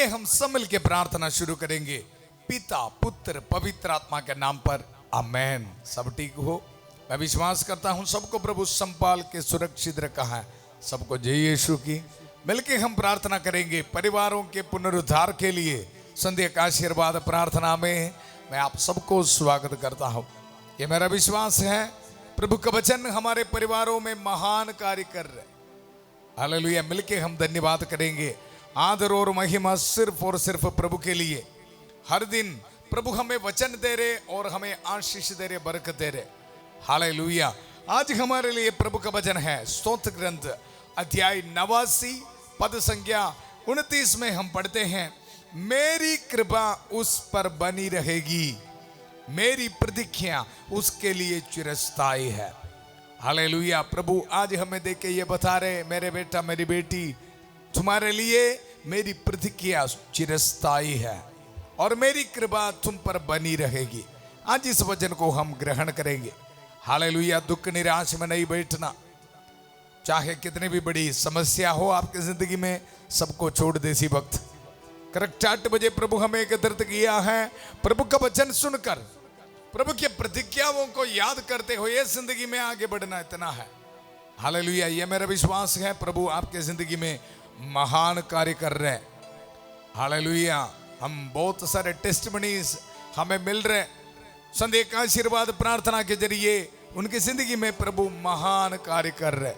हम सब मिलकर प्रार्थना शुरू करेंगे पिता पुत्र पवित्र आत्मा के नाम पर, आमेन। सब ठीक हो, मैं विश्वास करता हूं सबको प्रभु संभाल के सुरक्षित रखा है। सबको जय यीशु की। मिलके हम प्रार्थना करेंगे परिवारों के पुनरुद्धार के लिए। संध्या का आशीर्वाद प्रार्थना में मैं आप सबको स्वागत करता हूं। ये मेरा विश्वास है प्रभु का वचन हमारे परिवारों में महान कार्य कर रहे। हालेलुया। मिलके हम धन्यवाद करेंगे। आदर और महिमा सिर्फ और सिर्फ प्रभु के लिए। हर दिन प्रभु हमें वचन दे रहे और हमें आशीष दे रहे, बरकत दे रहे। हालेलुया। आज हमारे लिए प्रभु का वचन है स्तोत्र ग्रंथ अध्याय 89 पद संख्या 29 में हम पढ़ते हैं, मेरी कृपा उस पर बनी रहेगी, मेरी प्रतिज्ञा उसके लिए चिरस्थायी है। हालेलुया। प्रभु आज हमें देख के ये बता रहे, मेरे बेटा मेरी बेटी, तुम्हारे लिए मेरी प्रतिज्ञा चिरस्थायी है और मेरी कृपा तुम पर बनी रहेगी। आज इस वचन को हम ग्रहण करेंगे। हालेलुया। दुख निराश में नहीं बैठना, चाहे कितनी भी बड़ी समस्या हो आपकी जिंदगी में, सबको छोड़ दे इसी वक्त। करेक्ट 8 बजे प्रभु हमें एकत्रित किया है प्रभु का वचन सुनकर, प्रभु की प्रतिज्ञाओं को याद करते हुए जिंदगी में आगे बढ़ना इतना है। हालेलुया। ये मेरा विश्वास है प्रभु आपके जिंदगी में महान कार्य कर रहे हैं। हालेलुया। हम बहुत सारे टेस्टिमनीज हमें मिल रहे, संध्या का आशीर्वाद प्रार्थना के जरिए उनकी जिंदगी में प्रभु महान कार्य कर रहे।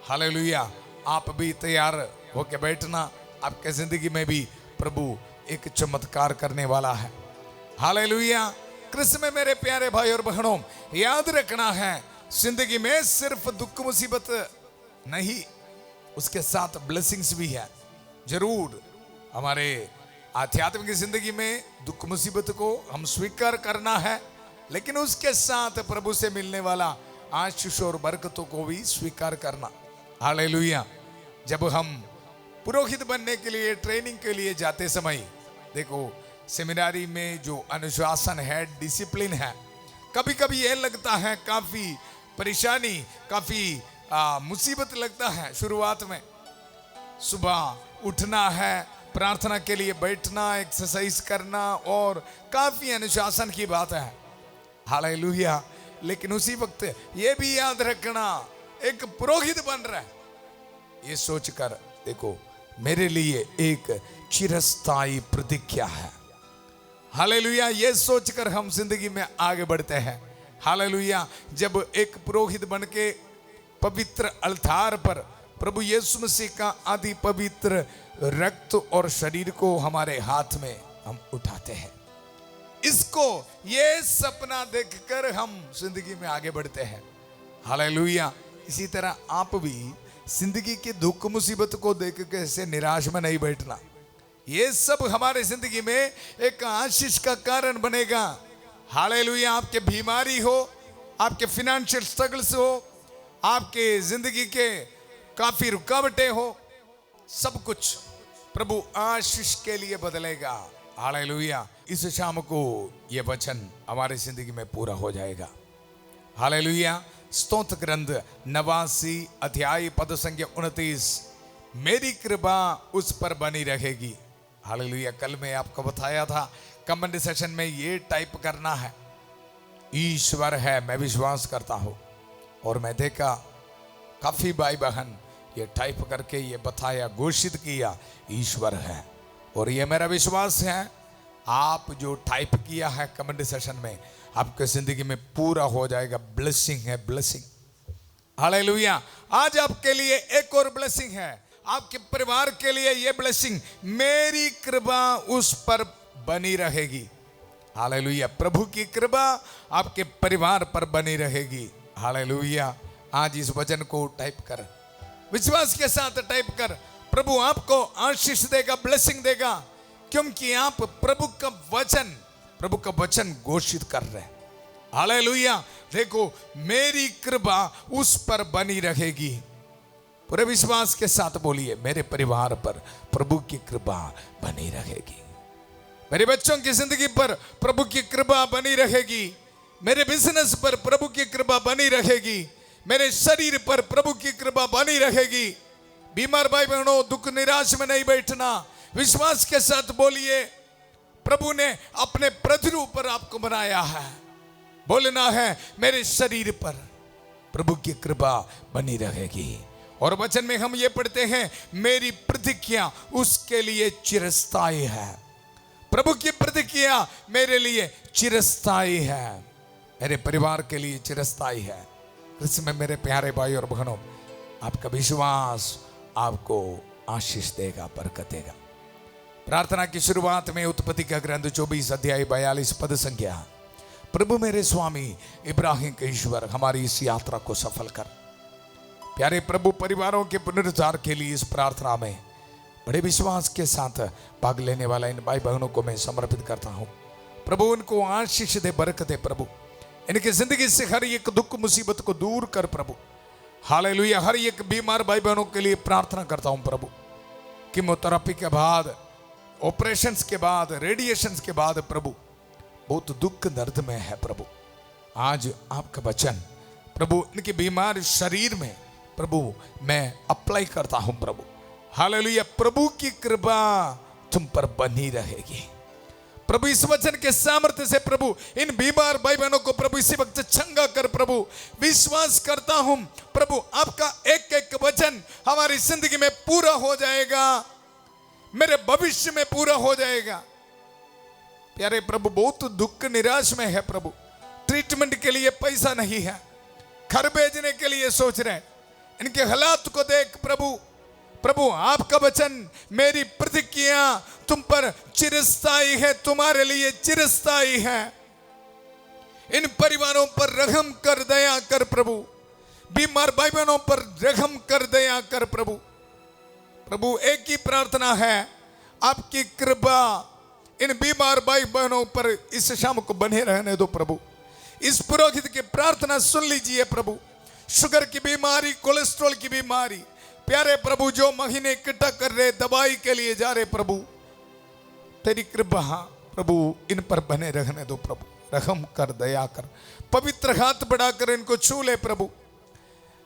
हालेलुया। आप भी तैयार होके बैठना, आपके जिंदगी में भी प्रभु एक चमत्कार करने वाला है। हालेलुया। कृष्ण में मेरे प्यारे भाई और बहनों, याद रखना है जिंदगी में सिर्फ दुख मुसीबत नहीं, उसके साथ ब्लेसिंग्स भी है। जरूर हमारे आध्यात्मिक जिंदगी में दुख मुसीबत को हम स्वीकार करना है, लेकिन उसके साथ प्रभु से मिलने वाला आशीष और बरकतों को भी स्वीकार करना। हालेलुया। जब हम पुरोहित बनने के लिए ट्रेनिंग के लिए जाते समय, देखो सेमिनारी में जो अनुशासन है, डिसिप्लिन है, कभी कभी यह लगता है काफी परेशानी, काफी मुसीबत लगता है शुरुआत में। सुबह उठना है, प्रार्थना के लिए बैठना, एक्सरसाइज करना, और काफी अनुशासन की बात है। हालेलुया। लेकिन उसी वक्त ये भी याद रखना, एक पुरोहित बन रहा है, ये सोचकर देखो मेरे लिए एक चिरस्थायी प्रतिज्ञा है। हालेलुया। ये सोचकर हम जिंदगी में आगे बढ़ते हैं। हालेलुया। जब एक पुरोहित बन के पवित्र अल्तार पर प्रभु यीशु मसीह का आदि पवित्र रक्त और शरीर को हमारे हाथ में हम उठाते हैं, इसको ये सपना देखकर हम जिंदगी में आगे बढ़ते हैं। हालेलुया। इसी तरह आप भी जिंदगी के दुख मुसीबत को देख के ऐसे निराश में नहीं बैठना। ये सब हमारे जिंदगी में एक आशीष का कारण बनेगा। हालेलुया। आपके बीमारी हो, आपके फाइनेंशियल स्ट्रगल्स हो, आपके जिंदगी के काफी रुकावटें हो, सब कुछ प्रभु आशीष के लिए बदलेगा। हालेलुया। इस शाम को यह वचन हमारी जिंदगी में पूरा हो जाएगा। हालेलुया। स्तोत्र ग्रंथ 89 अध्याय पद संख्या 29, मेरी कृपा उस पर बनी रहेगी। हालेलुया। कल मैं आपको बताया था कमेंट सेशन में ये टाइप करना है, ईश्वर है, मैं विश्वास करता हूं। और मैं देखा काफी भाई बहन ये टाइप करके ये बताया, घोषित किया, ईश्वर है। और ये मेरा विश्वास है आप जो टाइप किया है कमेंट सेशन में, आपके जिंदगी में पूरा हो जाएगा। ब्लेसिंग है, ब्लेसिंग। हालेलुया। आज आपके लिए एक और ब्लेसिंग है, आपके परिवार के लिए ये ब्लेसिंग, मेरी कृपा उस पर बनी रहेगी। हालेलुया। प्रभु की कृपा आपके परिवार पर बनी रहेगी। हालेलुया। आज इस वचन को टाइप कर, विश्वास के साथ टाइप कर, प्रभु आपको आशीष देगा, ब्लेसिंग देगा, क्योंकि आप प्रभु का वचन घोषित कर रहे हैं। हालेलुया। देखो मेरी कृपा उस पर बनी रहेगी। पूरे विश्वास के साथ बोलिए, मेरे परिवार पर प्रभु की कृपा बनी रहेगी, मेरे बच्चों की जिंदगी पर प्रभु की कृपा बनी रहेगी, मेरे बिजनेस पर प्रभु की कृपा बनी रहेगी, मेरे शरीर पर प्रभु की कृपा बनी रहेगी। बीमार भाई बहनों, दुख निराश में नहीं बैठना, विश्वास के साथ बोलिए, प्रभु ने अपने प्रतिरूप पर आपको बनाया है। बोलना है, मेरे शरीर पर प्रभु की कृपा बनी रहेगी। और वचन में हम ये पढ़ते हैं, मेरी प्रतिज्ञा उसके लिए चिरस्थायी है। प्रभु की प्रतिज्ञा मेरे लिए चिरस्थायी है, मेरे परिवार के लिए चिरस्थायी है। इसमें मेरे प्यारे भाई और बहनों, आपका विश्वास आपको आशीष देगा, बरकत देगा। प्रार्थना की शुरुआत में उत्पत्ति का ग्रंथ 24 अध्याय 42 पद संख्या, प्रभु मेरे स्वामी इब्राहिम के ईश्वर हमारी इस यात्रा को सफल कर। प्यारे प्रभु, परिवारों के पुनरुद्धार के लिए इस प्रार्थना में बड़े विश्वास के साथ भाग लेने वाला इन भाई बहनों को मैं समर्पित करता हूं। प्रभु उनको आशीष दे, बरकत दे। प्रभु इनकी जिंदगी से हर एक दुख मुसीबत को दूर कर प्रभु। हालेलुया। हर एक बीमार भाई बहनों के लिए प्रार्थना करता हूं प्रभु, कीमोथेरेपी के बाद, ऑपरेशंस के बाद, रेडिएशंस के बाद प्रभु बहुत दुख दर्द में है प्रभु। आज आपका वचन प्रभु इनके बीमार शरीर में प्रभु मैं अप्लाई करता हूं प्रभु। हालेलुया। प्रभु की कृपा तुम पर बनी रहेगी प्रभु। इस वचन के सामर्थ्य से प्रभु इन बीमार भाई बहनों को प्रभु इसी वक्त चंगा कर प्रभु। विश्वास करता हूं प्रभु, आपका एक एक वचन हमारी जिंदगी में पूरा हो जाएगा, मेरे भविष्य में पूरा हो जाएगा। प्यारे प्रभु, बहुत दुख निराश में है प्रभु। ट्रीटमेंट के लिए पैसा नहीं है, घर भेजने के लिए सोच रहे हैं। इनके हालात को देख प्रभु, प्रभु आपका वचन, मेरी प्रतिज्ञा तुम पर चिरस्थायी है, तुम्हारे लिए चिरस्थायी है। इन परिवारों पर रहम कर, दया कर प्रभु। बीमार भाई बहनों पर रहम कर, दया कर प्रभु। प्रभु एक ही प्रार्थना है, आपकी कृपा इन बीमार भाई बहनों पर इस शाम को बने रहने दो प्रभु। इस पुरोहित की प्रार्थना सुन लीजिए प्रभु। शुगर की बीमारी, कोलेस्ट्रॉल की बीमारी, प्यारे प्रभु जो महीने इकट्ठा कर रहे, दवाई के लिए जा रहे प्रभु, तेरी कृपा प्रभु इन पर बने रहने दो प्रभु। रहम कर, दया कर, पवित्र हाथ बढ़ाकर इनको छू ले प्रभु।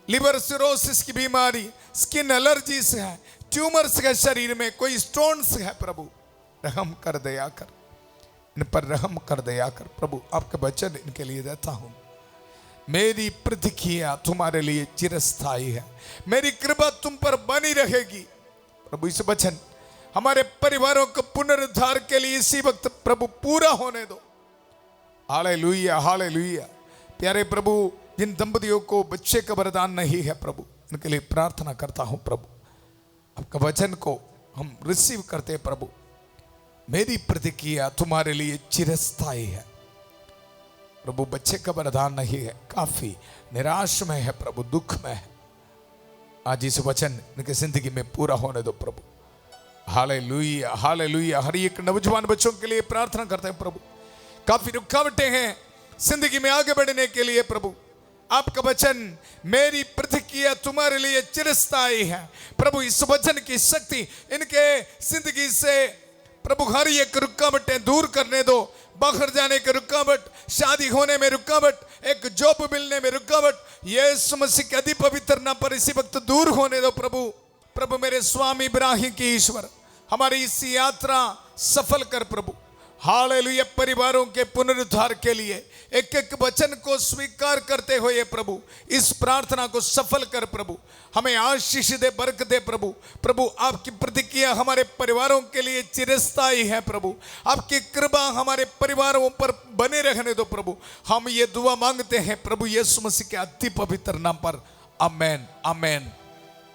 लिवर सिरोसिस की बीमारी, स्किन एलर्जीज है, ट्यूमर्स है शरीर में, कोई स्टोन्स है प्रभु, रहम कर, दया कर, इन पर रहम कर, दया कर प्रभु। आपका वचन इनके लिए देता हूं, मेरी प्रतिज्ञा तुम्हारे लिए चिरस्थायी है, मेरी कृपा तुम पर बनी रहेगी प्रभु। इस वचन हमारे परिवारों को पुनरुद्धार के लिए इसी वक्त प्रभु पूरा होने दो। Hallelujah, hallelujah. प्यारे प्रभु, जिन दंपतियों को बच्चे का वरदान नहीं है प्रभु, उनके लिए प्रार्थना करता हूं प्रभु। आपका वचन को हम रिसीव करते प्रभु। मेरी प्रतिज्ञा तुम्हारे लिए चिरस्थायी है प्रभु। बच्चे का वरदान नहीं है, काफी निराश में है प्रभु, दुख में है। आज इस वचन इनके जिंदगी में पूरा होने दो प्रभु। Hallelujah, hallelujah. हर एक नौजवान बच्चों के लिए प्रार्थना करते हैं प्रभु। काफी रुकावटें हैं जिंदगी में आगे बढ़ने के लिए प्रभु। आपका वचन, मेरी प्रतिज्ञा तुम्हारे लिए चिरस्थायी है प्रभु। इस वचन की शक्ति इनके जिंदगी से प्रभु हर एक रुकावटें दूर करने दो। बाहर जाने की रुकावट, शादी होने में रुकावट, एक जॉब मिलने में रुकावट, यीशु मसीह के अति पवित्र नाम पर इसी वक्त दूर होने दो प्रभु। प्रभु मेरे स्वामी इब्राहिम के ईश्वर, हमारी इस यात्रा सफल कर प्रभु। हालेलुया। परिवारों के पुनरुद्धार के लिए एक एक वचन को स्वीकार करते हुए प्रभु इस प्रार्थना को सफल कर प्रभु। हमें आशीष दे, बरकत दे प्रभु। प्रभु आपकी प्रतिज्ञा हमारे परिवारों के लिए चिरस्थायी है प्रभु। आपकी कृपा हमारे परिवारों पर बने रहने दो प्रभु। हम ये दुआ मांगते हैं प्रभु यीशु मसीह के अति पवित्र नाम पर, आमेन, आमेन।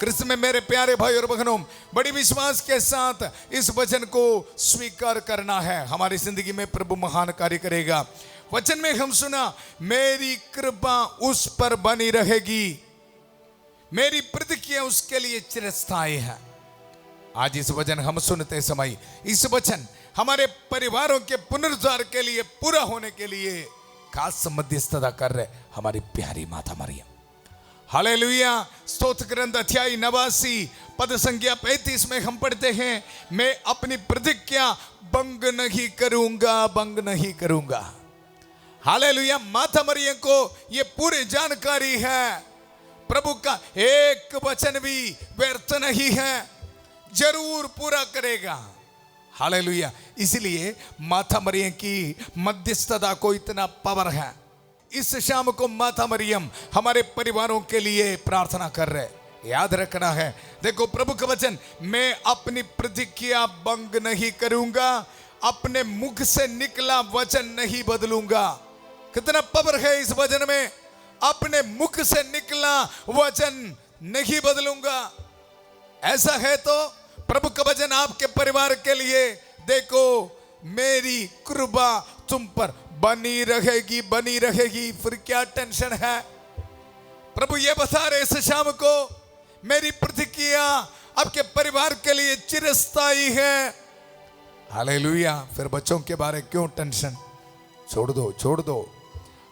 कृष्ण में मेरे प्यारे भाई और बहनों, बड़ी विश्वास के साथ इस वचन को स्वीकार करना है। हमारी जिंदगी में प्रभु महान कार्य करेगा। वचन में हम सुना, मेरी कृपा उस पर बनी रहेगी, मेरी प्रतिज्ञा उसके लिए चिरस्थायी है। आज इस वचन हम सुनते समय इस वचन हमारे परिवारों के पुनरुद्धार के लिए, पूरा होने के लिए खास मध्यस्थता कर रहे हमारी प्यारी माता मरियम। हालेलुया। स्तोत्र ग्रंथ अध्याय 89 पद संख्या 35 में हम पढ़ते हैं, मैं अपनी प्रतिज्ञा भंग नहीं करूंगा, भंग नहीं करूंगा। हालेलुया। माता मरियम को ये पूरी जानकारी है, प्रभु का एक वचन भी व्यर्थ नहीं है, जरूर पूरा करेगा। हालेलुया। इसलिए माता मरियम की मध्यस्थता को इतना पावर है। इस शाम को माता मरियम हमारे परिवारों के लिए प्रार्थना कर रहे। याद रखना है, देखो प्रभु का वचन, मैं अपनी प्रतिज्ञा भंग नहीं करूंगा, अपने मुख से निकला वचन नहीं बदलूंगा। कितना पावर है इस वचन में, अपने मुख से निकला वचन नहीं बदलूंगा। ऐसा है तो प्रभु का वचन आपके परिवार के लिए, देखो मेरी कृपा तुम पर बनी रहेगी, बनी रहेगी। फिर क्या टेंशन है? प्रभु ये बता रहे इस शाम को, मेरी प्रतिज्ञा आपके परिवार के लिए चिरस्थायी है। हालेलुया। फिर बच्चों के बारे क्यों टेंशन? छोड़ दो, छोड़ दो।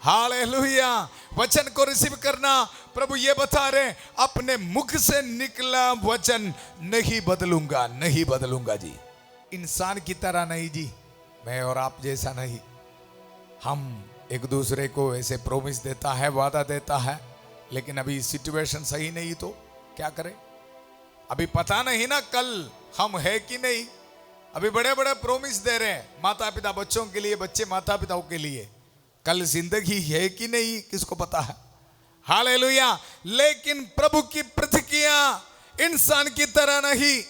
हालेलुया। वचन को रिसीव करना, प्रभु ये बता रहे, अपने मुख से निकला वचन नहीं बदलूंगा, नहीं बदलूंगा जी। इंसान की तरह नहीं जी, मैं और आप जैसा नहीं। हम एक दूसरे को ऐसे प्रोमिस देता है, वादा देता है, लेकिन अभी सिचुएशन सही नहीं तो क्या करें? अभी पता नहीं ना कल हम है कि नहीं। अभी बड़े बड़े प्रोमिस दे रहे हैं, माता पिता बच्चों के लिए, बच्चे माता पिताओं के लिए। कल जिंदगी है कि नहीं किसको पता है? हालेलुया। लेकिन प्रभु की प्रतिज्ञा इंसान की तरह नहीं।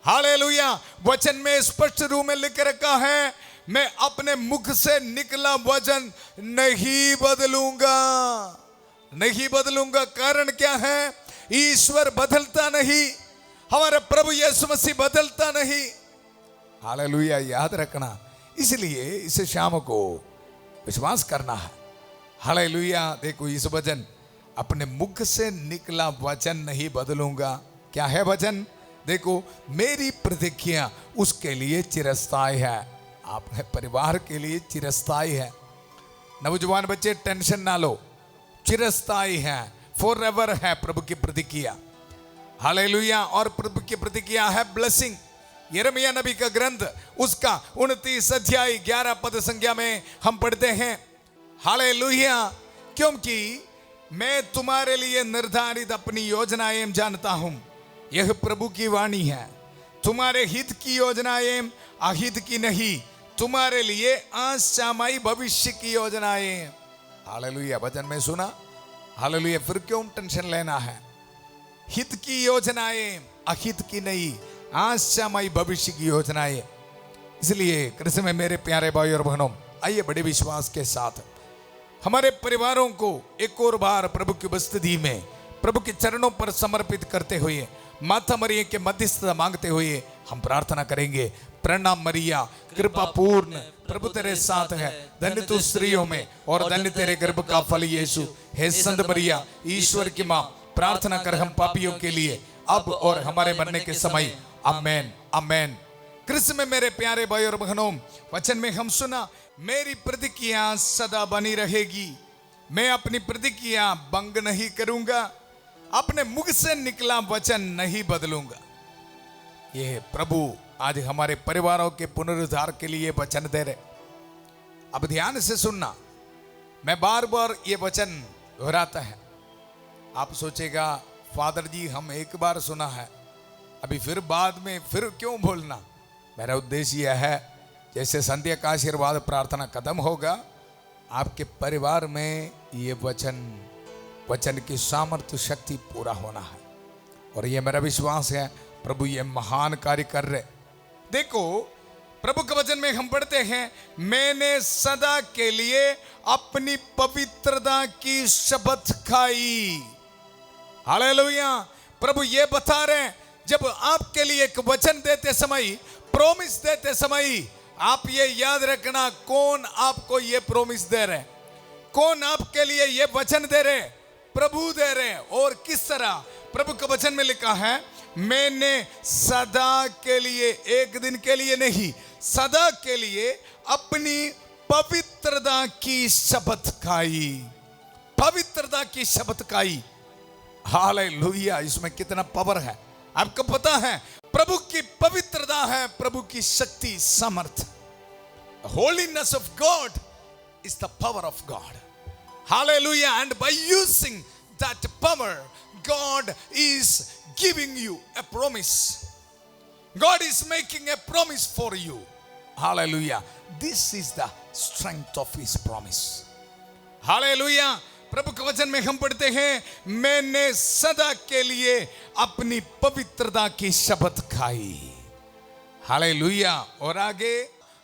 हालेलुया। वचन में स्पष्ट रूप में लिख रखा है, मैं अपने मुख से निकला वचन नहीं बदलूंगा, नहीं बदलूंगा। कारण क्या है? ईश्वर बदलता नहीं, हमारा प्रभु यीशु मसीह बदलता नहीं। हालेलुया। याद रखना, इसलिए इस शाम को विश्वास करना है। हालेलुया। देखो इस वचन, अपने मुख से निकला वचन नहीं बदलूंगा। क्या है वचन? देखो, मेरी प्रतिज्ञा उसके लिए चिरस्थायी है, आपके परिवार के लिए चिरस्थायी है। नौजवान बच्चे टेंशन ना लो, चिरस्थायी है, फॉरएवर है प्रभु की प्रतिज्ञा। हालेलुया। और प्रभु की प्रतिज्ञा है ब्लेसिंग। यिर्मयाह नबी का ग्रंथ, उसका 29 अध्याय 11 पद संख्या में हम पढ़ते हैं, हालेलुया, क्योंकि मैं तुम्हारे लिए निर्धारित अपनी योजनाएं जानता हूं। यह प्रभु की वाणी है, तुम्हारे हित की योजनाएं अहित की नहीं, तुम्हारे लिए आशामयी भविष्य की योजनाएं। हालेलुया। वचन में सुना, हालेलुया। फिर क्यों टेंशन लेना है? हित की योजनाएं अहित की नहीं, आशामयी भविष्य की योजनाएं। इसलिए कृष्ण में मेरे प्यारे भाई और बहनों, आइए बड़े विश्वास के साथ हमारे परिवारों को एक और बार प्रभु की उपस्थिति में, प्रभु के चरणों पर समर्पित करते हुए, माता मरियम के मध्यस्थता मांगते हुए हम प्रार्थना करेंगे। प्रणाम मरिया, कृपा पूर्ण, प्रभु तेरे साथ है, धन्य तू स्त्रियों में और धन्य तेरे गर्भ का फल यीशु। हे संत मरिया, ईश्वर की मां, प्रार्थना कर हम पापियों के लिए, अब और हमारे मरने के समय। आमेन, आमेन। कृष्ण में मेरे प्यारे भाई और बहनों, वचन में हम सुना, मेरी प्रतिज्ञा सदा बनी रहेगी, मैं अपनी प्रतिज्ञा भंग नहीं करूंगा, अपने मुख से निकला वचन नहीं बदलूंगा। यह प्रभु आज हमारे परिवारों के पुनरुद्धार के लिए वचन दे रहे। अब ध्यान से सुनना, मैं बार बार ये वचन दोहराता है। आप सोचेगा फादर जी हम एक बार सुना है, अभी फिर बाद में फिर क्यों बोलना? मेरा उद्देश्य यह है, जैसे संध्या का आशीर्वाद प्रार्थना खत्म होगा, आपके परिवार में ये वचन की सामर्थ्य शक्ति पूरा होना है। और ये मेरा विश्वास है, प्रभु ये महान कार्य कर रहे। देखो प्रभु के वचन में हम पढ़ते हैं, मैंने सदा के लिए अपनी पवित्रता की शपथ खाई। हालेलुया। प्रभु ये बता रहे हैं, जब आपके लिए एक वचन देते समय, प्रॉमिस देते समय, आप ये याद रखना कौन आपको ये प्रॉमिस दे रहे, कौन आपके लिए ये वचन दे रहे? प्रभु दे रहे। और किस तरह? प्रभु के वचन में लिखा है, मैंने सदा के लिए, एक दिन के लिए नहीं, सदा के लिए अपनी पवित्रता की शपथ खाई, पवित्रता की शपथ खाई। हालेलुया। इसमें कितना पावर है आपको पता है? प्रभु की पवित्रता है प्रभु की शक्ति, सामर्थ। Holiness of God is the power of God. Hallelujah. And by using that power, God is giving you a promise. God is making a promise for you. Hallelujah. This is the strength of his promise. Hallelujah. प्रभु के वचन में हम पढ़ते हैं, मैंने सदा के लिए अपनी पवित्रता की शपथ खाई। हालेलुया। और आगे,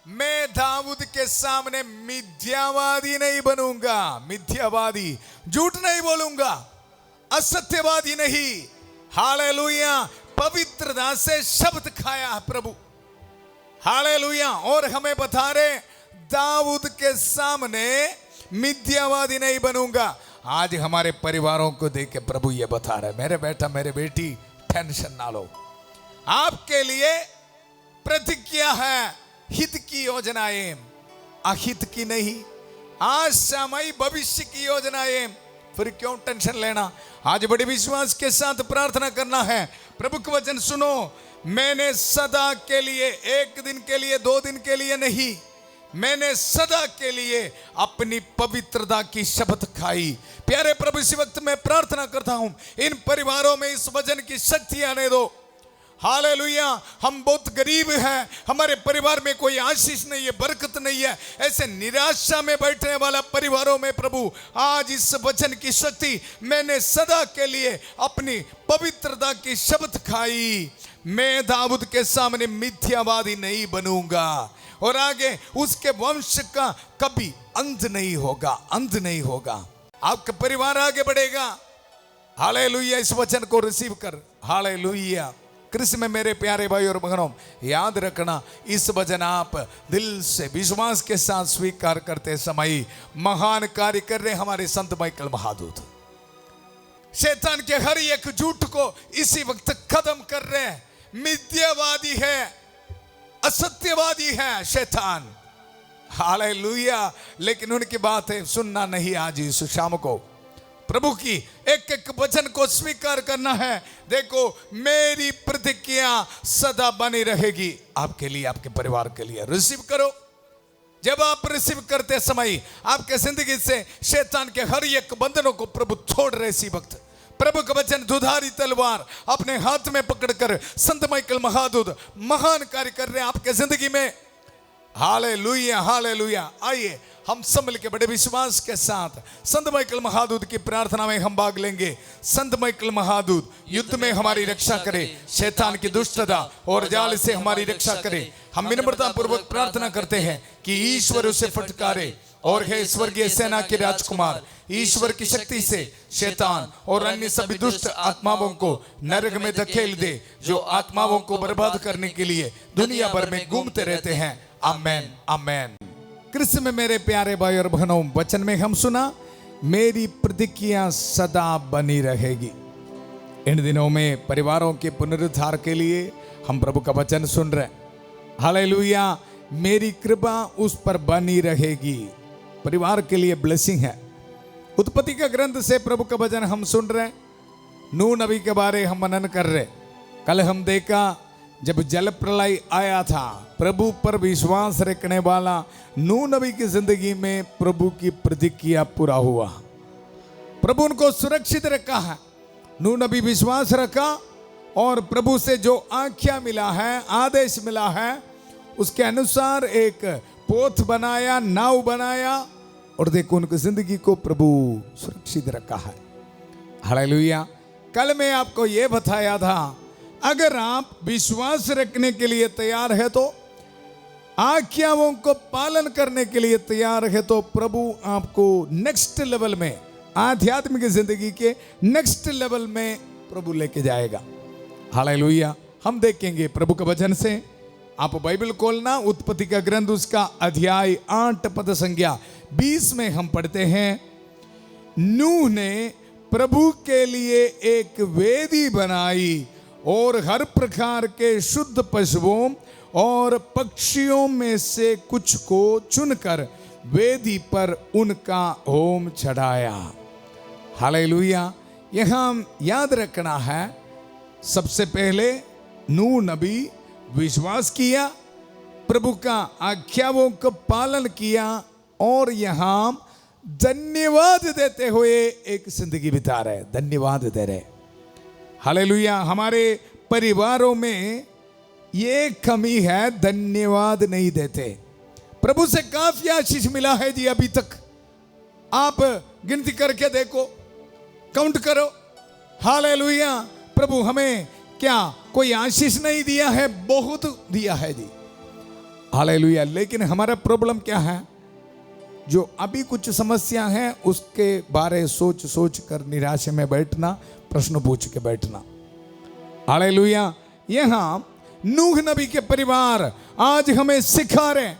मैं दाऊद के सामने मिथ्यावादी नहीं बनूंगा। मिथ्यावादी, झूठ नहीं बोलूंगा, असत्यवादी नहीं। हालेलुया। पवित्रता से शब्द खाया है प्रभु। हालेलुया। और हमें बता रहे, दाऊद के सामने मिथ्यावादी नहीं बनूंगा। आज हमारे परिवारों को देख के प्रभु ये बता रहे, मेरे बेटा मेरे बेटी टेंशन ना लो, आपके लिए प्रतिज्ञा है, हित की योजनाएं, अहित की नहीं, आशामयी भविष्य की योजनाएं। फिर क्यों टेंशन लेना? आज बड़े विश्वास के साथ प्रार्थना करना है। प्रभु का वचन सुनो, मैंने सदा के लिए, एक दिन के लिए, 2 दिन के लिए नहीं, मैंने सदा के लिए अपनी पवित्रता की शपथ खाई। प्यारे प्रभु, इसी वक्त मैं प्रार्थना करता हूं, इन परिवारों में इस वचन की शक्ति आने दो। हालेलुया। हम बहुत गरीब हैं, हमारे परिवार में कोई आशीष नहीं है, बरकत नहीं है, ऐसे निराशा में बैठने वाला परिवारों में प्रभु आज इस वचन की शक्ति, मैंने सदा के लिए अपनी पवित्रता की शपथ खाई, मैं दाऊद के सामने मिथ्यावादी नहीं बनूंगा। और आगे, उसके वंश का कभी अंत नहीं होगा, अंत नहीं होगा। आपका परिवार आगे बढ़ेगा। हालेलुया। इस वचन को रिसीव कर। हालेलुया। कृष्ण में मेरे प्यारे भाई और बहनों, याद रखना, इस वचन आप दिल से विश्वास के साथ स्वीकार करते समय महान कार्य कर रहे हमारे संत माइकल महादूत। शैतान के हर एक झूठ को इसी वक्त खत्म कर रहे हैं। मिथ्यावादी है, असत्यवादी है शैतान। हालेलुया। लेकिन उनकी बात है सुनना नहीं। आज इस शाम को प्रभु की एक एक वचन को स्वीकार करना है। देखो, मेरी प्रतिज्ञा सदा बनी रहेगी आपके लिए, आपके परिवार के लिए। रिसीव करो। जब आप रिसीव करते समय आपके जिंदगी से शैतान के हर एक बंधनों को प्रभु छोड़ रहे। इसी वक्त प्रभु का वचन दुधारी तलवार अपने हाथ में पकड़कर संत माइकल महादूत महान कार्य कर रहे हैं आपके जिंदगी में। हालेलुया। हालेलुया। आइए हम सब मिलकर बड़े विश्वास के साथ संत माइकल महादूत की प्रार्थना में हम भाग लेंगे। संत माइकल महादूत युद्ध में हमारी रक्षा करे, शैतान की दुष्टता और जाल से हमारी रक्षा करे। हम विनम्रता पूर्वक प्रार्थना करते हैं कि ईश्वर उसे फटकारे और हे स्वर्गीय सेना के राजकुमार, ईश्वर की शक्ति से शैतान और अन्य सभी दुष्ट आत्माओं को नरक में धकेल दे, जो आत्माओं को बर्बाद करने के लिए दुनिया भर में घूमते रहते हैं। आमेन। आमेन। कृष्ण में मेरे प्यारे भाई और बहनों, वचन में हम सुना, मेरी प्रतिज्ञा सदा बनी रहेगी। इन दिनों में परिवारों के पुनरुद्धार के लिए हम प्रभु का वचन सुन रहे हैं। हालेलुया। मेरी कृपा उस पर बनी रहेगी। परिवार के लिए ब्लेसिंग है। उत्पत्ति का ग्रंथ से प्रभु का वचन हम सुन रहे हैं। नूह नबी के बारे हम मनन कर रहे। कल हम देखा जब जल प्रलय आया था, प्रभु पर विश्वास रखने वाला नूह नबी की जिंदगी में प्रभु की प्रतिज्ञा पूरा हुआ। प्रभु उनको सुरक्षित रखा है। नूह नबी विश्वास रखा और प्रभु से जो आज्ञा मिला है, आदेश मिला है, उसके अनुसार एक पोत बनाया, नाव बनाया और देखो उनकी जिंदगी को प्रभु सुरक्षित रखा है। हालेलुया। कल मैं आपको यह बताया था, अगर आप विश्वास रखने के लिए तैयार है तो, आज्ञाओं को पालन करने के लिए तैयार है तो प्रभु आपको नेक्स्ट लेवल में, आध्यात्मिक जिंदगी के नेक्स्ट लेवल में प्रभु लेके जाएगा। हालेलुया। हम देखेंगे प्रभु के वचन से। आप बाइबल खोलना, उत्पत्ति का ग्रंथ उसका अध्याय 8 पद संख्या 20 में हम पढ़ते हैं, नूह ने प्रभु के लिए एक वेदी बनाई और हर प्रकार के शुद्ध पशुओं और पक्षियों में से कुछ को चुनकर वेदी पर उनका होम चढ़ाया। हालेलुया। यहाँ याद रखना है, सबसे पहले नूह नबी विश्वास किया, प्रभु का आज्ञाओं का पालन किया और यहाँ धन्यवाद देते हुए एक जिंदगी बिता रहे, धन्यवाद दे रहे। हालेलुया। हमारे परिवारों में ये कमी है, धन्यवाद नहीं देते। प्रभु से काफी आशीष मिला है जी अभी तक, आप गिनती करके देखो, काउंट करो। हालेलुया। प्रभु हमें क्या कोई आशीष नहीं दिया है? बहुत दिया है जी। हालेलुया। लेकिन हमारा प्रॉब्लम क्या है? जो अभी कुछ समस्या है उसके बारे सोच सोच कर निराशा में बैठना, प्रश्न पूछ के बैठना। हालेलुया। यहाँ नूह नबी के परिवार आज हमें सिखा रहे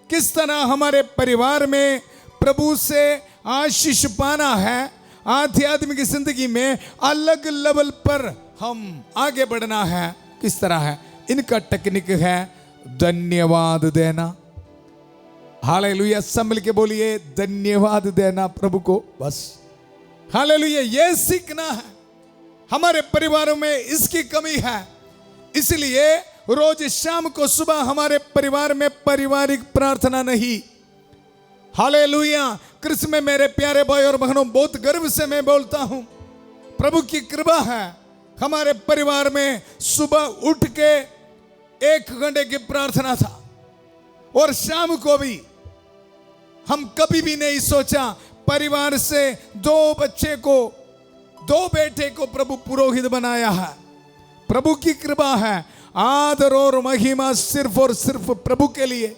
किस तरह हमारे परिवार में प्रभु से आशीष पाना है, आध्यात्मिक जिंदगी में अलग लेवल पर हम आगे बढ़ना है, किस तरह है। इनका टेक्निक है धन्यवाद देना। हालेलुया। सब मिल के बोलिए धन्यवाद देना प्रभु को, बस। हालेलुया। ये सीखना है। हमारे परिवारों में इसकी कमी है, इसलिए रोज शाम को सुबह हमारे परिवार में पारिवारिक प्रार्थना नहीं। हालेलुया। कृष्ण में मेरे प्यारे भाई और बहनों, बहुत गर्व से मैं बोलता हूं, प्रभु की कृपा है हमारे परिवार में सुबह उठ के 1 घंटे की प्रार्थना था, और शाम को भी। हम कभी भी नहीं सोचा परिवार से 2 बच्चे को, 2 बेटे को प्रभु पुरोहित बनाया है। प्रभु की कृपा है। आदर और महिमा सिर्फ और सिर्फ प्रभु के लिए।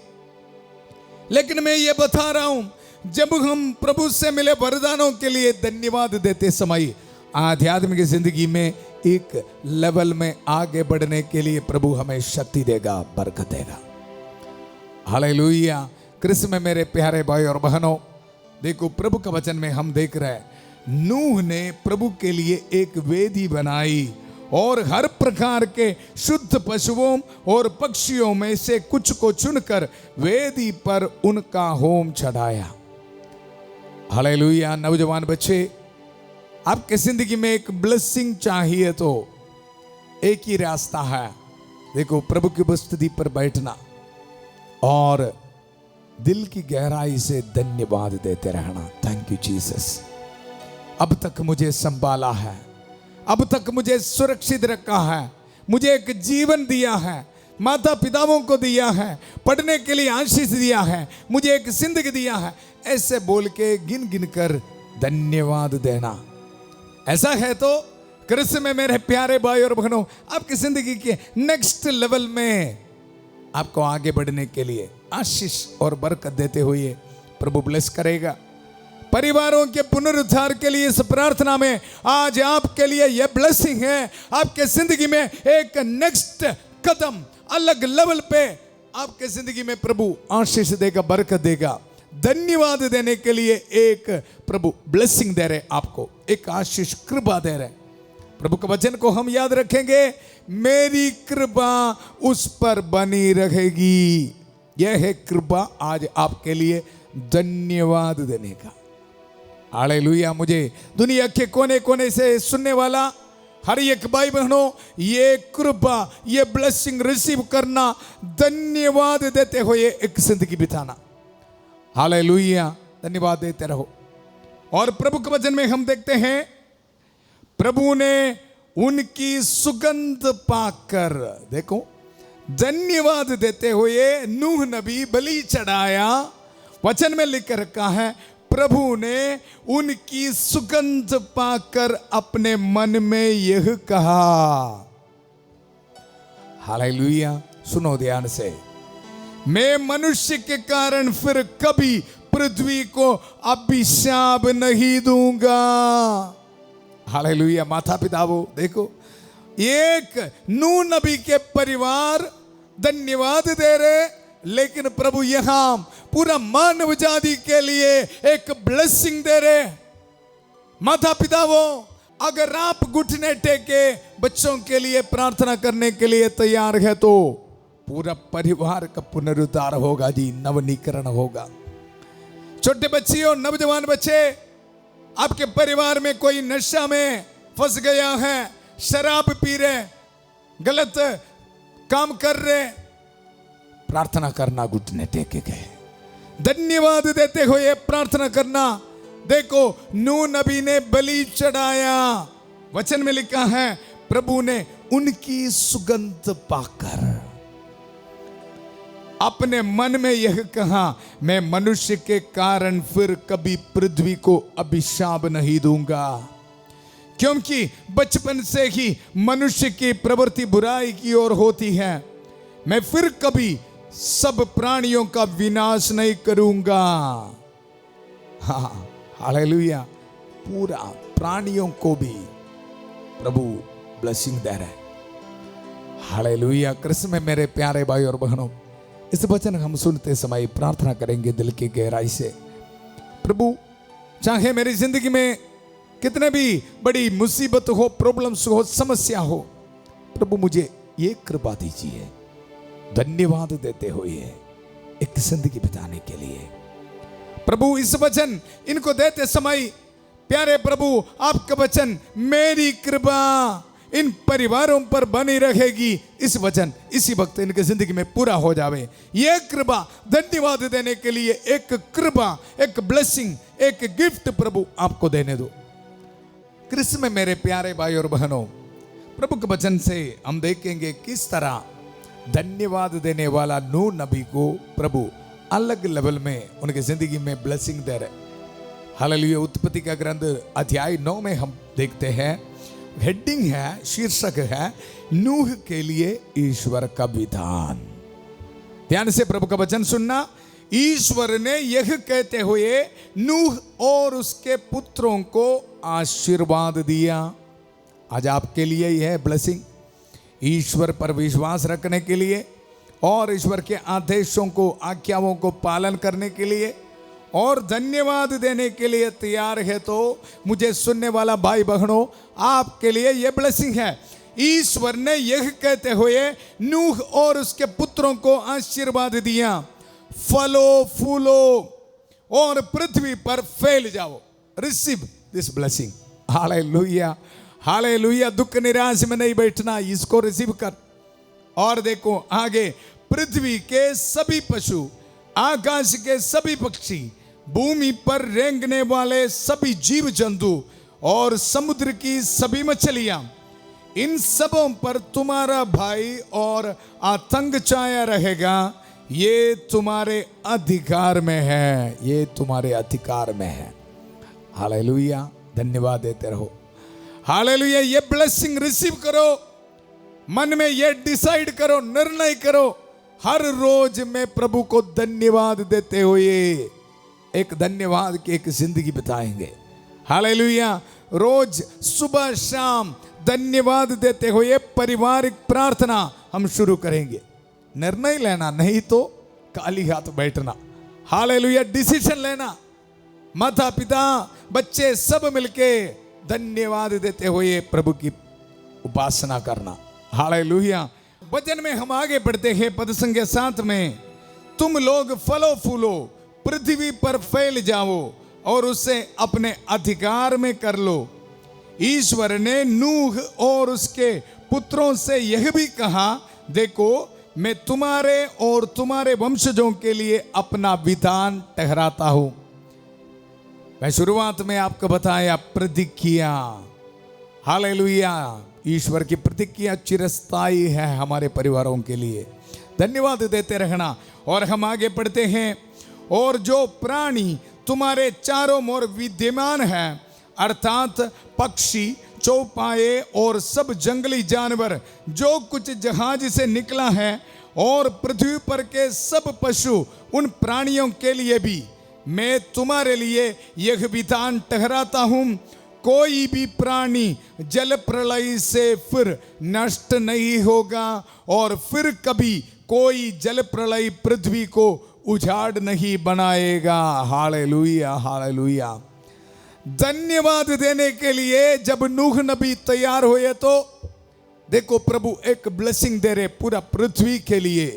लेकिन मैं ये बता रहा हूं, जब हम प्रभु से मिले वरदानों के लिए धन्यवाद देते समय आध्यात्मिक जिंदगी में एक लेवल में आगे बढ़ने के लिए प्रभु हमें शक्ति देगा, बरकत देगा। हालेलुया। कृष्ण में मेरे प्यारे भाई और बहनों, देखो प्रभु का वचन में हम देख रहे हैं नूह ने प्रभु के लिए एक वेदी बनाई और हर प्रकार के शुद्ध पशुओं और पक्षियों में से कुछ को चुनकर वेदी पर उनका होम चढ़ाया। हालेलुया। नौजवान बच्चे, आपके जिंदगी में एक ब्लेसिंग चाहिए तो एक ही रास्ता है, देखो प्रभु की उपस्थिति पर बैठना और दिल की गहराई से धन्यवाद देते रहना। थैंक यू जीसस, अब तक मुझे संभाला है, अब तक मुझे सुरक्षित रखा है, मुझे एक जीवन दिया है, माता पिताओं को दिया है, पढ़ने के लिए आशीष दिया है, मुझे एक जिंदगी दिया है। ऐसे बोल के गिन गिन कर धन्यवाद देना। ऐसा है तो कृष्ण में मेरे प्यारे भाई और बहनों, आपकी जिंदगी के नेक्स्ट लेवल में आपको आगे बढ़ने के लिए आशीष और बरकत देते हुए प्रभु ब्लेस करेगा। परिवारों के पुनरुद्धार के लिए इस प्रार्थना में आज आपके लिए यह ब्लेसिंग है। आपके जिंदगी में एक नेक्स्ट कदम अलग लेवल पे आपके जिंदगी में प्रभु आशीष देगा, बरकत देगा। धन्यवाद देने के लिए एक प्रभु ब्लेसिंग दे रहे, आपको एक आशीष कृपा दे रहे। प्रभु के वचन को हम याद रखेंगे, मेरी कृपा उस पर बनी रहेगी। यह है कृपा आज आपके लिए धन्यवाद देने का। हालेलुया। मुझे दुनिया के कोने कोने से सुनने वाला हर एक भाई बहनों, ये कृपा, ये ब्लेसिंग रिसीव करना, धन्यवाद देते हुए एक जिंदगी बिताना। हालेलुया। धन्यवाद देते रहो। और प्रभु के वचन में हम देखते हैं, प्रभु ने उनकी सुगंध पाकर, देखो धन्यवाद देते हुए नूह नबी बलि चढ़ाया। वचन में लिख रखा है, प्रभु ने उनकी सुगंध पाकर अपने मन में यह कहा। हालेलुया। सुनो ध्यान से, मैं मनुष्य के कारण फिर कभी पृथ्वी को अभिशाप नहीं दूंगा। हालेलुया। माता पिताओं, देखो एक नूह नबी के परिवार धन्यवाद दे रहे, लेकिन प्रभु यहां पूरा मानव जाति के लिए एक ब्लेसिंग दे रहे। माता पिताओं, अगर आप घुटने टेके बच्चों के लिए प्रार्थना करने के लिए तैयार है तो पूरा परिवार का पुनरुद्धार होगा जी, नवनीकरण होगा। छोटे बच्चे और नौजवान बच्चे, आपके परिवार में कोई नशा में फंस गया है, शराब पी रहे, गलत काम कर रहे, प्रार्थना करना घुटने टेके गए, धन्यवाद देते हुए प्रार्थना करना। देखो नूह नबी ने बलि चढ़ाया। वचन में लिखा है, प्रभु ने उनकी सुगंध पाकर, अपने मन में यह कहा, मैं मनुष्य के कारण फिर कभी पृथ्वी को अभिशाप नहीं दूंगा, क्योंकि बचपन से ही मनुष्य की प्रवृत्ति बुराई की ओर होती है। मैं फिर कभी सब प्राणियों का विनाश नहीं करूंगा। हाँ, हालेलुया। पूरा प्राणियों को भी प्रभु ब्लेसिंग दे रहे हैं। हालेलुया। कृष्ण में मेरे प्यारे भाई और बहनों, इस वचन हम सुनते समय प्रार्थना करेंगे दिल की गहराई से, प्रभु चाहे मेरी जिंदगी में कितने भी बड़ी मुसीबत हो, प्रॉब्लम्स हो, समस्या हो, प्रभु मुझे ये कृपा दीजिए। धन्यवाद देते हुए एक जिंदगी बिताने के लिए प्रभु इस वचन इनको देते समय, प्यारे प्रभु आपका वचन मेरी कृपा इन परिवारों पर बनी रहेगी। इस वचन इसी वक्त इनकी जिंदगी में पूरा हो जावे। ये कृपा धन्यवाद देने के लिए एक कृपा, एक ब्लेसिंग, एक गिफ्ट प्रभु आपको देने दो। कृष्ण में मेरे प्यारे भाई और बहनों, प्रभु के वचन से हम देखेंगे किस तरह धन्यवाद देने वाला नूह नबी को प्रभु अलग लेवल में उनकी जिंदगी में ब्लेसिंग दे रहे। हालेलुया। उत्पत्ति का ग्रंथ अध्याय 9 में हम देखते हैं, हेडिंग है, शीर्षक है, नूह के लिए ईश्वर का विधान। ध्यान से प्रभु का वचन सुनना। ईश्वर ने यह कहते हुए नूह और उसके पुत्रों को आशीर्वाद दिया। आज आपके लिए यह ब्लेसिंग, ईश्वर पर विश्वास रखने के लिए और ईश्वर के आदेशों को, आज्ञाओं को पालन करने के लिए और धन्यवाद देने के लिए तैयार है, तो मुझे सुनने वाला भाई बहनों, आपके लिए यह ब्लेसिंग है। ईश्वर ने यह कहते हुए नूह और उसके पुत्रों को आशीर्वाद दिया, फलो फूलो और पृथ्वी पर फैल जाओ। Receive this blessing. Hallelujah, hallelujah. दुख निराश में नहीं बैठना, इसको रिसीव कर। और देखो आगे, पृथ्वी के सभी पशु, आकाश के सभी पक्षी, भूमि पर रेंगने वाले सभी जीव जंतु और समुद्र की सभी मछलियां, इन सबों पर तुम्हारा भाई और आतंक छाया रहेगा। ये तुम्हारे अधिकार में है, ये तुम्हारे अधिकार में है। हालेलुया। धन्यवाद देते रहो। हालेलुया। ये ब्लेसिंग रिसीव करो, मन में ये डिसाइड करो, निर्णय करो, हर रोज में प्रभु को धन्यवाद देते हुए एक धन्यवाद की एक जिंदगी बिताएंगे। हालेलुया। रोज सुबह शाम धन्यवाद देते हुए पारिवारिक प्रार्थना हम शुरू करेंगे। निर्णय लेना नहीं तो खाली हाथ बैठना। हालेलुया। डिसीजन लेना, माता पिता बच्चे सब मिलके धन्यवाद देते हुए प्रभु की उपासना करना। हालेलुया। वचन में हम आगे बढ़ते हैं पद संख्या 7 में, तुम लोग फलो फूलो, पृथ्वी पर फैल जाओ और उसे अपने अधिकार में कर लो। ईश्वर ने नूह और उसके पुत्रों से यह भी कहा, देखो मैं तुम्हारे और तुम्हारे वंशजों के लिए अपना विधान ठहराता हूं। मैं शुरुआत में आपको बताया प्रतिज्ञा। हालेलुया। ईश्वर की प्रतिज्ञा चिरस्थायी है हमारे परिवारों के लिए। धन्यवाद देते रहना। और हम आगे पढ़ते हैं, और जो प्राणी तुम्हारे चारों ओर विद्यमान है, अर्थात पक्षी, चौपाए और सब जंगली जानवर, जो कुछ जहाज से निकला है, और पृथ्वी पर के सब पशु, उन प्राणियों के लिए भी मैं तुम्हारे लिए यह विधान ठहराता हूं, कोई भी प्राणी जल प्रलय से फिर नष्ट नहीं होगा और फिर कभी कोई जल प्रलय पृथ्वी को उजाड़ नहीं बनाएगा। Hallelujah, hallelujah. धन्यवाद देने के लिए जब नूह नबी तैयार हुए तो देखो प्रभु एक ब्लेसिंग दे रहे पूरा पृथ्वी के लिए,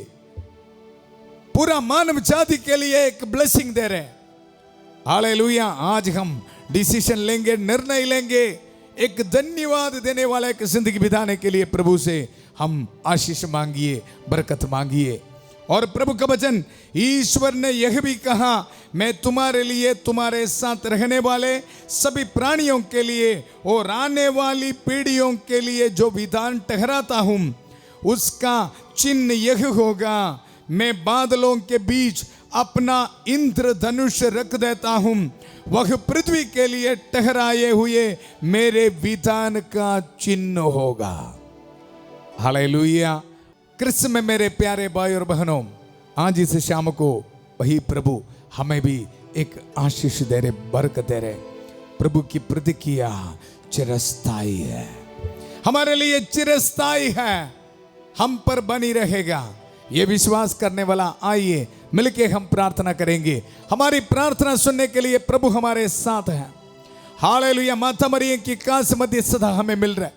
पूरा मानव जाति के लिए एक ब्लेसिंग दे रहे। हालेलुया। आज हम डिसीजन लेंगे, निर्णय लेंगे, एक धन्यवाद देने वाला एक जिंदगी बिताने के लिए प्रभु से हम आशीष मांगिए, बरकत मांगिए। और प्रभु का वचन, ईश्वर ने यह भी कहा, मैं तुम्हारे लिए, तुम्हारे साथ रहने वाले सभी प्राणियों के लिए और आने वाली पीढ़ियों के लिए जो विधान ठहराता हूं, उसका चिन्ह यह होगा, मैं बादलों के बीच अपना इंद्रधनुष रख देता हूं, वह पृथ्वी के लिए ठहराए हुए मेरे विधान का चिन्ह होगा। हालेलुया। कृष्ण में मेरे प्यारे भाई और बहनों, आज इस शाम को वही प्रभु हमें भी एक आशीष दे रहे, बरकत दे रहे। प्रभु की प्रतिक्रिया चिरस्थायी है, हमारे लिए चिरस्थायी है, हम पर बनी रहेगा। ये विश्वास करने वाला आइए मिलके हम प्रार्थना करेंगे। हमारी प्रार्थना सुनने के लिए प्रभु हमारे साथ है। हालेलुया। माता मरियम की कास मध्य सदा हमें मिल रहा है,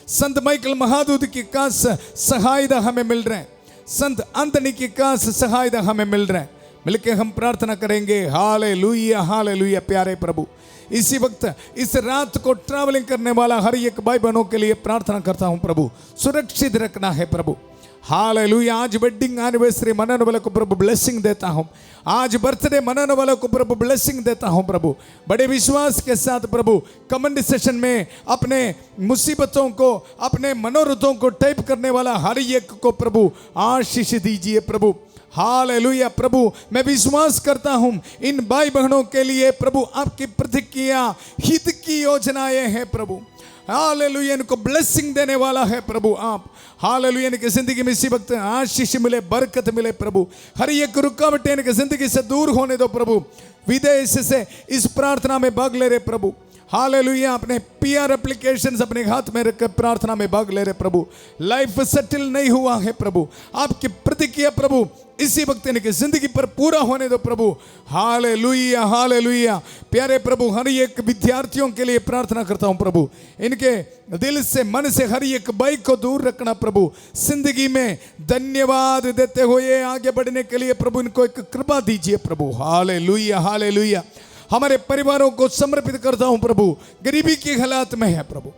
संत माइकल महादूत की कास सहायता हमें मिल रहे हैं, संत अंतनी की कास सहायता हमें मिल रहे हैं। मिलके हम प्रार्थना करेंगे। Hallelujah hallelujah. प्यारे प्रभु, इसी वक्त इस रात को ट्रैवलिंग करने वाला हर एक भाई बहनों के लिए प्रार्थना करता हूं प्रभु, सुरक्षित रखना है प्रभु। हालेलुया। आज वेडिंग एनिवर्सरी मनाने वालों को प्रभु ब्लेसिंग देता हूं, आज बर्थडे मनाने वालों को प्रभु ब्लेसिंग देता हूं प्रभु। बड़े विश्वास के साथ प्रभु कमेंट सेशन में अपने मुसीबतों को, अपने मनोरथों को टाइप करने वाला हर एक को प्रभु आशीष दीजिए प्रभु। हालेलुया। प्रभु मैं विश्वास करता हूं इन भाई बहनों के लिए प्रभु आपकी प्रतिक्रिया हित की योजनाएं हैं प्रभु। हालेलुया। इनको ब्लेसिंग देने वाला है प्रभु आप। हालेलुया। इनकी जिंदगी में इसी वक्त आशीष मिले, बरकत मिले प्रभु। हर एक रुकावटें इनकी जिंदगी से दूर होने दो प्रभु। विदेश से इस प्रार्थना में भाग ले रहे प्रभु। हालेलुया। अपने पीआर एप्लीकेशंस अपने हाथ में रखकर प्रार्थना में भाग ले रहे प्रभु। लाइफ सेटल नहीं हुआ है प्रभु, आपकी प्रतिक्रिया प्रभु इसी वक्त इनकी जिंदगी पर पूरा होने दो प्रभु। Hallelujah hallelujah. प्यारे प्रभु, हर एक विद्यार्थियों के लिए प्रार्थना करता हूं प्रभु, इनके दिल से मन से हर एक बाई को दूर रखना प्रभु। जिंदगी में धन्यवाद देते हुए आगे बढ़ने के लिए प्रभु इनको एक कृपा दीजिए प्रभु। Hallelujah hallelujah. हमारे परिवारों को समर्पित करता हूं प्रभु, गरीबी की हालात में है प्रभु।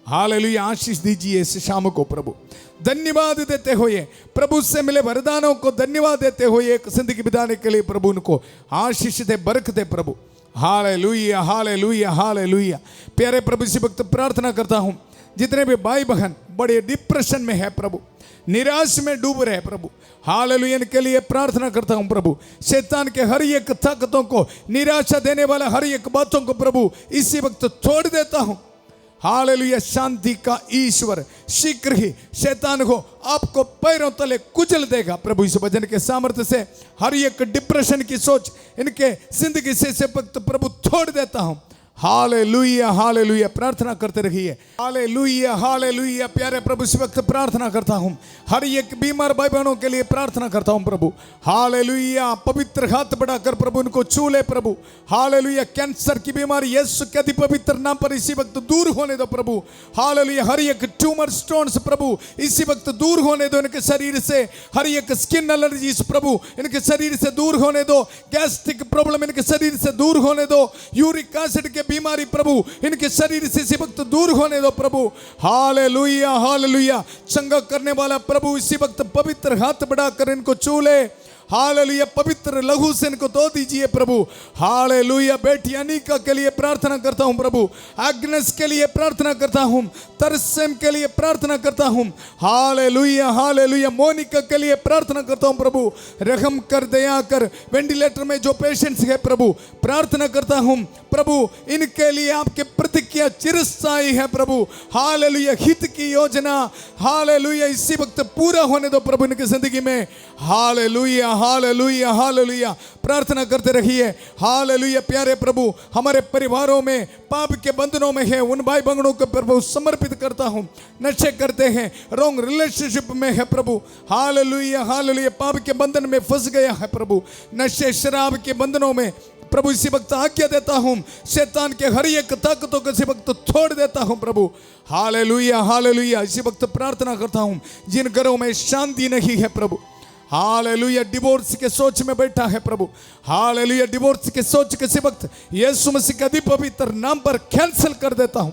हालेलुया। आशीष दीजिए इस शाम को प्रभु। धन्यवाद देते हुए प्रभु से मिले वरदानों को धन्यवाद देते हुए एक जिंदगी बिताने के लिए प्रभु उनको आशीष दे, बरकत दे प्रभु। Hallelujah hallelujah hallelujah. प्यारे प्रभु, इसी वक्त प्रार्थना करता हूं जितने भी भाई बहन बड़े डिप्रेशन में है प्रभु, निराश में डूब रहे प्रभु, हालेलुया, इनके लिए प्रार्थना करता हूं प्रभु। शैतान के हर एक ताकतों को, निराशा देने वाला हर एक बातों को प्रभु इसी वक्त छोड़ देता हूं। हालेलुया। शांति का ईश्वर शीघ्र ही शैतान को आपको पैरों तले कुचल देगा प्रभु। इस वचन के सामर्थ्य से हर एक डिप्रेशन की सोच इनके जिंदगी से वक्त प्रभु छोड़ देता हूं। Hallelujah hallelujah. प्रार्थना करते रहिए। Hallelujah hallelujah. प्यारे प्रभु, इस वक्त प्रार्थना करता हूं हर एक बीमार भाई बहनों के लिए प्रार्थना करता हूं प्रभु। हालेलुया। पवित्र हाथ बढ़ाकर प्रभु उनको छू ले प्रभु। हालेलुया। कैंसर की बीमारी यीशु के अति पवित्र नाम पर इसी वक्त दूर होने दो प्रभु। हालेलुया। हर एक ट्यूमर स्टोन्स प्रभु इसी वक्त दूर होने दो इनके शरीर से। हर एक स्किन एलर्जीज प्रभु इनके शरीर से दूर होने दो। गैस्ट्रिक प्रॉब्लम इनके शरीर से दूर होने दो। यूरिक एसिड के बीमारी प्रभु इनके शरीर से इसी वक्त दूर होने दो प्रभु। Hallelujah hallelujah. चंगा करने वाला प्रभु इसी वक्त पवित्र हाथ बढ़ाकर इनको छू ले। हालेलुया। पवित्र लहू से इनको धो दीजिए प्रभु। हालेलुया। बेटी अनिका के लिए प्रार्थना करता हूं प्रभु। एग्नेस के लिए प्रार्थना करता हूं। तरसेम के लिए प्रार्थना करता हूं। Hallelujah hallelujah. मोनिका के लिए प्रार्थना करता हूं प्रभु। रहम कर, दया कर। वेंटिलेटर में जो पेशेंट्स है प्रभु प्रार्थना करता हूं प्रभु, इनके लिए आपके प्रतिक्रिया चिरस्थायी है प्रभु। हालेलुया। हित की योजना हालेलुया इसी वक्त पूरा होने दो प्रभु इनकी जिंदगी में। Hallelujah hallelujah hallelujah. प्रार्थना करते रहिए। हालेलुया। प्यारे प्रभु, हमारे परिवारों में पाप के बंधनों में है उन भाई बहनों को प्रभु समर्पित करता हूं। नशे करते हैं, रॉन्ग रिलेशनशिप में है प्रभु। Hallelujah hallelujah. पाप के बंधन में फंस गया है प्रभु, नशे शराब के बंधनों में प्रभु इसी वक्त आज्ञा देता हूं। शैतान के हर एक ताकतों को इसी वक्त छोड़ देता हूं प्रभु। Hallelujah hallelujah. इसी वक्त प्रार्थना करता हूं जिन घरों में शांति नहीं है प्रभु। हालेलुया। डिवोर्स के सोच में बैठा है प्रभु। हालेलुया। डिवोर्स के सोच के इसी वक्त यीशु मसीह के अति पवित्र नाम पर कैंसिल कर देता हूं।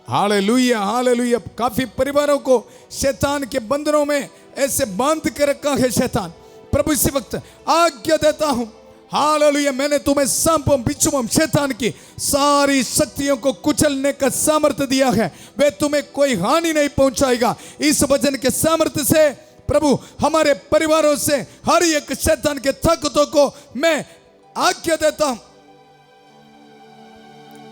Hallelujah hallelujah. काफी परिवारों को शैतान के बंधनों में ऐसे बांध के रखा है शैतान, प्रभु इसी वक्त आज्ञा देता हूं। हालेलुया। मैंने तुम्हें सांपों बिच्छुओं शैतान की सारी शक्तियों को कुचलने का सामर्थ्य दिया है, वे तुम्हें कोई हानि नहीं पहुंचाएगा। इस वचन के सामर्थ्य से प्रभु हमारे परिवारों से हर एक शैतान के ताकतों को मैं आज्ञा देता हूं,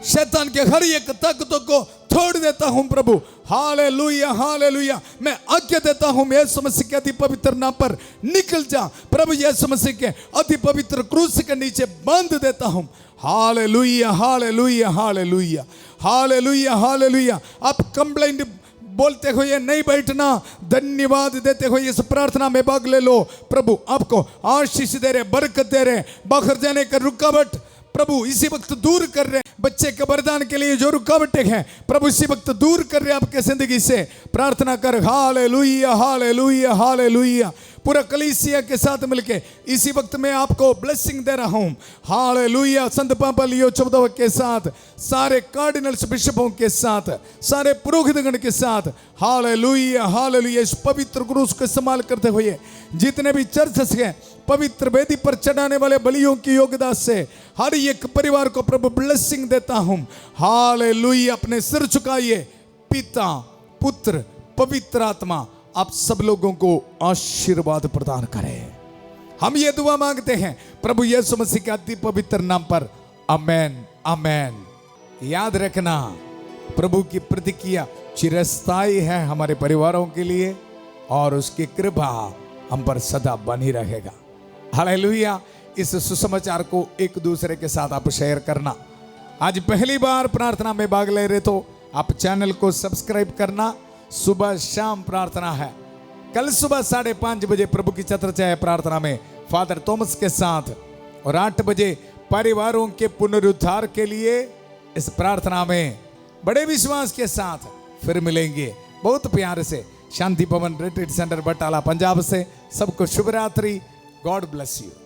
शैतान के हर एक ताकतों को छोड़ देता हूं प्रभु। Hallelujah hallelujah. मैं आज्ञा देता हूं यीशु मसीह के अति पवित्र नाम पर निकल जा प्रभु। यीशु मसीह के अति पवित्र क्रूस के नीचे बांध देता हूं। Hallelujah hallelujah hallelujah hallelujah hallelujah. आप कंप्लेंट बोलते हुए नहीं बैठना, धन्यवाद देते हुए इस प्रार्थना में भाग ले लो। प्रभु आपको आशीष दे रहे, बरकत दे रहे। बाहर जाने का रुकावट प्रभु इसी वक्त दूर कर रहे। बच्चे के वरदान के लिए जो रुकावटें हैं प्रभु इसी वक्त दूर कर रहे आपके जिंदगी से। प्रार्थना कर। Hallelujah hallelujah hallelujah. पूरा कलीसिया के साथ मिलके इसी वक्त मैं आपको ब्लेसिंग दे रहा हूं। हालेलुया। संत पापा लियो चौदह के साथ, सारे कार्डिनल्स बिशपों के साथ, सारे पुरोहितगण के साथ। Hallelujah hallelujah. इस पवित्र क्रूस को इस्तेमाल करते हुए जितने भी चर्च हैं पवित्र वेदी पर चढ़ाने वाले बलियों की योग्यता से हर एक परिवार को प्रभु ब्लेसिंग देता हूं। हालेलुया। अपने सिर झुकाइए। पिता पुत्र पवित्र आत्मा आप सब लोगों को आशीर्वाद प्रदान करें। हम ये दुआ मांगते हैं प्रभु यीशु मसीह के अति पवित्र नाम पर। आमेन आमेन। याद रखना प्रभु की प्रतिक्रिया चिरस्थायी है हमारे परिवारों के लिए और उसकी कृपा हम पर सदा बनी रहेगा। हालेलुया। इस सुसमाचार को एक दूसरे के साथ आप शेयर करना। आज पहली बार प्रार्थना में भाग ले रहे तो आप चैनल को सब्सक्राइब करना। सुबह शाम प्रार्थना है। कल सुबह 5:30 बजे प्रभु की छत्रछाया प्रार्थना में फादर थॉमस के साथ और 8 बजे परिवारों के पुनरुद्धार के लिए इस प्रार्थना में बड़े विश्वास के साथ फिर मिलेंगे। बहुत प्यार से शांति भवन रिट्रीट सेंटर बटाला पंजाब से सबको शुभ रात्रि। God bless you.